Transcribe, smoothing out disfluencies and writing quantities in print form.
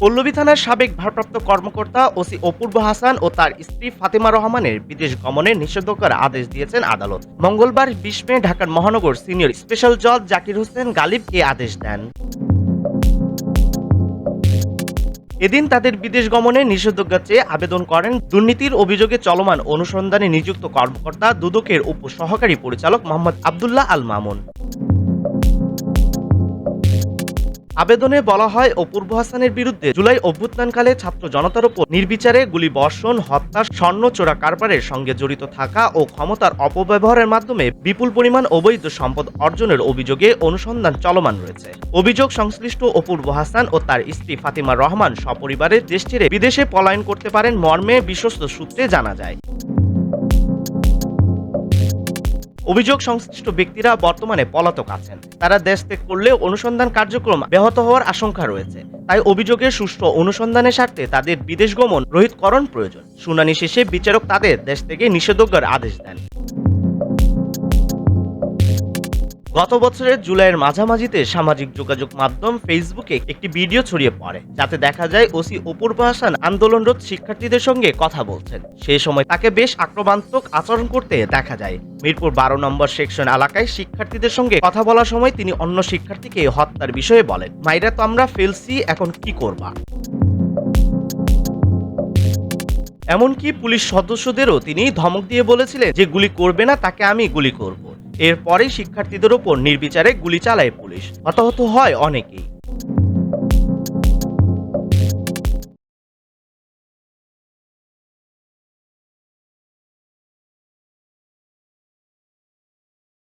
পল্লবী থানার সাবেক ভারপ্রাপ্ত কর্মকর্তা ওসি অপূর্ব হাসান ও তার স্ত্রী ফাতেমা রহমানের বিদেশ গমনের নিষেধাজ্ঞার আদেশ দিয়েছেন আদালত। মঙ্গলবার ২০ মে ঢাকার মহানগর সিনিয়র স্পেশাল জজ জাকির হোসেন গালিব এ আদেশ দেন। এদিন তাদের বিদেশ গমনে নিষেধাজ্ঞা চেয়ে আবেদন করেন দুর্নীতির অভিযোগে চলমান অনুসন্ধানে নিযুক্ত কর্মকর্তা দুদকের উপসহকারী পরিচালক মোহাম্মদ আবদুল্লাহ আল মামুন। আবেদনে বলা হয়, অপূর্ব হাসানের বিরুদ্ধে জুলাই অভ্যুত্থানকালে ছাত্র জনতার উপর নির্বিচারে গুলিবর্ষণ, হত্যা, স্বর্ণ চোরা কারবারের সঙ্গে জড়িত থাকা ও ক্ষমতার অপব্যবহারের মাধ্যমে বিপুল পরিমাণ অবৈধ সম্পদ অর্জনের অভিযোগে অনুসন্ধান চলমান রয়েছে। অভিযোগ সংশ্লিষ্ট অপূর্ব হাসান ও তার স্ত্রী ফাতেমা রহমান সপরিবারে দেশ ছেড়ে বিদেশে পলায়ন করতে পারেন মর্মে বিশ্বস্ত সূত্রে জানা যায়। অভিযোগ সংশ্লিষ্ট ব্যক্তিরা বর্তমানে পলাতক আছেন। তারা দেশ ত্যাগ করলে অনুসন্ধান কার্যক্রম ব্যাহত হওয়ার আশঙ্কা রয়েছে। তাই অভিযোগের সুষ্ঠু অনুসন্ধানের স্বার্থে তাদের বিদেশ গমন রহিতকরণ প্রয়োজন। শুনানি শেষে বিচারক তাদের দেশ থেকে নিষেধাজ্ঞার আদেশ দেন। গত বছরের জুলাইয়ের মাঝামাঝিতে সামাজিক যোগাযোগ মাধ্যম ফেসবুকে একটি ভিডিও ছড়িয়ে পড়ে, যাতে দেখা যায় ওসি অপূর্ব হাসান আন্দোলনরত শিক্ষার্থীদের সঙ্গে কথা বলছেন। সেই সময় তাকে বেশ আক্রমণাত্মক আচরণ করতে দেখা যায়। মিরপুর ১২ নম্বর সেকশন এলাকায় শিক্ষার্থীদের সঙ্গে কথা বলার সময় তিনি অন্য শিক্ষার্থীকে হত্যার বিষয়ে বলেন, মাইরা তো আমরা ফেলছি, এখন কি করবা। এমনকি পুলিশ সদস্যদেরও তিনি ধমক দিয়ে বলেছিলেন, যে গুলি করবে না তাকে আমি গুলি করব। এরপরেই শিক্ষার্থীদের ওপর নির্বিচারে গুলি চালায় পুলিশ। হতাহত হয় অনেকেই।